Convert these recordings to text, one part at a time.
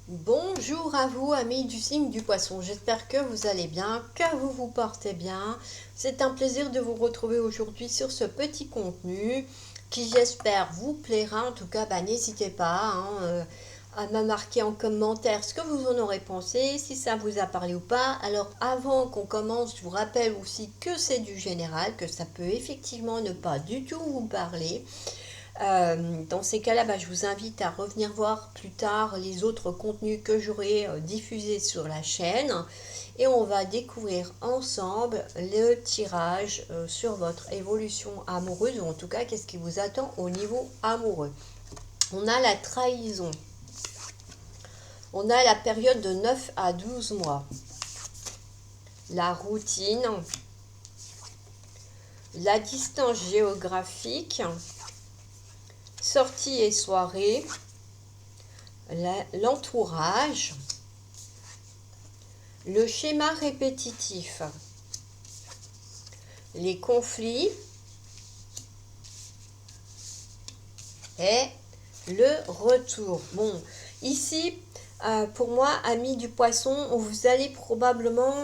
Bonjour à vous, amis du signe du poisson. J'espère que vous allez bien, que vous vous portez bien. C'est un plaisir de vous retrouver aujourd'hui sur ce petit contenu qui, j'espère, vous plaira. En tout cas, n'hésitez pas à me marquer en commentaire ce que vous en aurez pensé, si ça vous a parlé ou pas. Alors, avant qu'on commence, je vous rappelle aussi que c'est du général, que ça peut effectivement ne pas du tout vous parler. Dans ces cas-là, je vous invite à revenir voir plus tard les autres contenus que j'aurai diffusés sur la chaîne et on va découvrir ensemble le tirage sur votre évolution amoureuse ou en tout cas qu'est-ce qui vous attend au niveau amoureux. On a la trahison, on a la période de 9 à 12 mois, la routine, la distance géographique, sorties et soirées, l'entourage, le schéma répétitif, les conflits et le retour. Bon, ici, pour moi, amis du poisson, vous allez probablement...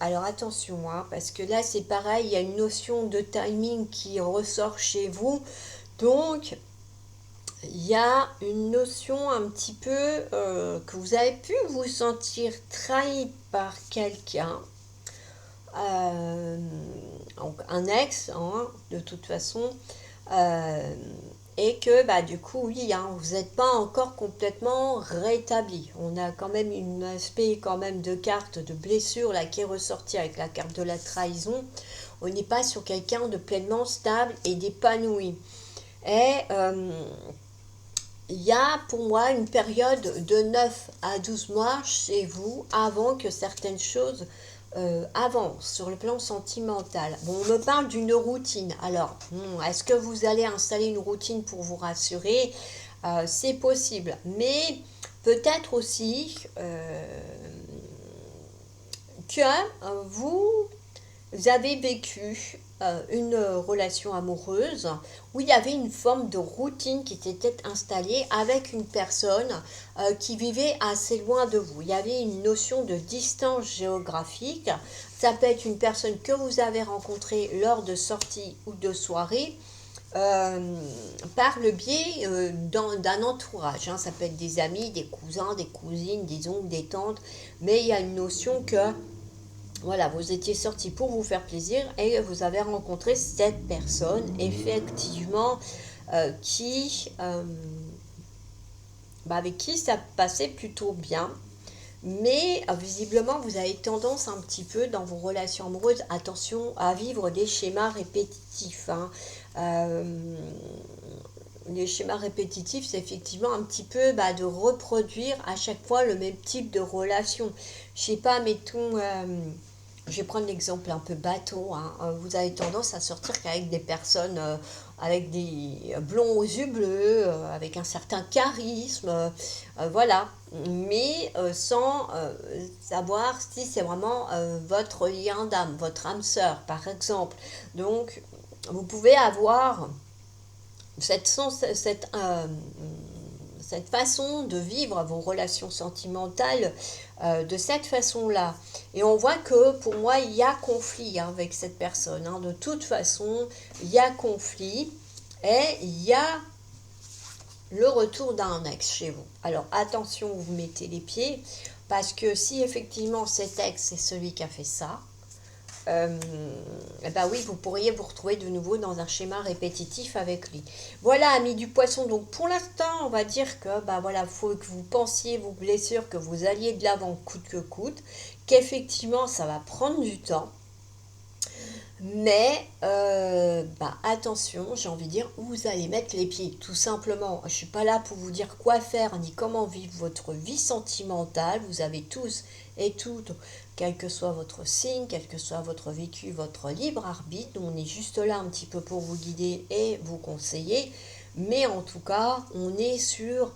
alors attention, parce que là, c'est pareil, il y a une notion de timing qui ressort chez vous. Donc, il y a une notion un petit peu que vous avez pu vous sentir trahi par quelqu'un. Donc un ex, hein, de toute façon, euh, et que du coup, oui, hein, vous n'êtes pas encore complètement rétabli. On a quand même un aspect quand même de carte de blessure là qui est ressorti avec la carte de la trahison. On n'est pas sur quelqu'un de pleinement stable et d'épanoui. Et il y a pour moi une période de 9 à 12 mois chez vous avant que certaines choses avancent sur le plan sentimental. Bon, on me parle d'une routine. Alors, est-ce que vous allez installer une routine pour vous rassurer? C'est possible. Mais peut-être aussi que vous avez vécu une relation amoureuse où il y avait une forme de routine qui s'était installée avec une personne qui vivait assez loin de vous. Il y avait une notion de distance géographique. Ça peut être une personne que vous avez rencontrée lors de sorties ou de soirées. Par le biais d'un entourage, hein. Ça peut être des amis, des cousins, des cousines, des oncles, des tantes, mais il y a une notion que voilà, vous étiez sorti pour vous faire plaisir et vous avez rencontré cette personne, effectivement, qui, avec qui ça passait plutôt bien. Mais visiblement, vous avez tendance un petit peu dans vos relations amoureuses, attention, à vivre des schémas répétitifs, hein. Euh, les schémas répétitifs, c'est effectivement un petit peu de reproduire à chaque fois le même type de relation. Je sais pas, mettons, je vais prendre l'exemple un peu bateau, hein. Vous avez tendance à sortir qu'avec des personnes avec des blonds aux yeux bleus, avec un certain charisme, voilà. Mais sans savoir si c'est vraiment votre lien d'âme, votre âme sœur, par exemple. Donc, vous pouvez avoir cette façon de vivre vos relations sentimentales de cette façon-là. Et on voit que pour moi, il y a conflit, hein, avec cette personne, hein. De toute façon, il y a conflit et il y a le retour d'un ex chez vous. Alors attention où vous mettez les pieds, parce que si effectivement cet ex c'est celui qui a fait ça, euh, oui, vous pourriez vous retrouver de nouveau dans un schéma répétitif avec lui. Voilà, amis du poisson. Donc pour l'instant, on va dire que voilà, faut que vous pensiez vos blessures, que vous alliez de l'avant coûte que coûte, qu'effectivement ça va prendre du temps. Mais attention, j'ai envie de dire où vous allez mettre les pieds, tout simplement. Je suis pas là pour vous dire quoi faire ni comment vivre votre vie sentimentale. Vous avez tous et toutes, quel que soit votre signe, quel que soit votre vécu, votre libre arbitre. On est juste là un petit peu pour vous guider et vous conseiller. Mais en tout cas, on est sur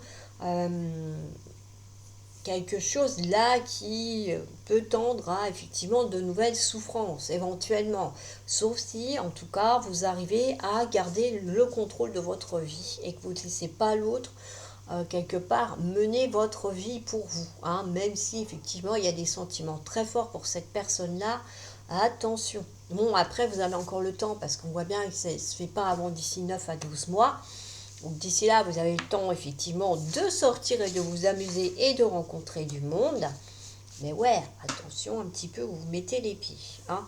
quelque chose là qui peut tendre à effectivement de nouvelles souffrances éventuellement, sauf si en tout cas vous arrivez à garder le contrôle de votre vie et que vous ne laissez pas l'autre quelque part mener votre vie pour vous, hein, même si effectivement il y a des sentiments très forts pour cette personne-là. Attention. Bon, après, vous avez encore le temps parce qu'on voit bien que ça ne se fait pas avant d'ici 9 à 12 mois. Donc d'ici là, vous avez le temps effectivement de sortir et de vous amuser et de rencontrer du monde. Mais ouais, attention un petit peu où vous mettez les pieds, hein.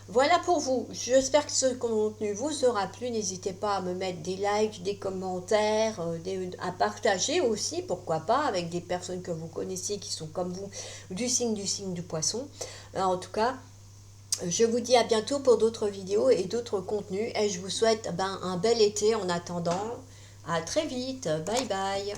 Voilà pour vous. J'espère que ce contenu vous aura plu. N'hésitez pas à me mettre des likes, des commentaires, à partager aussi, pourquoi pas, avec des personnes que vous connaissez qui sont comme vous, du signe du poisson. En tout cas, je vous dis à bientôt pour d'autres vidéos et d'autres contenus. Et je vous souhaite un bel été en attendant. À très vite. Bye bye.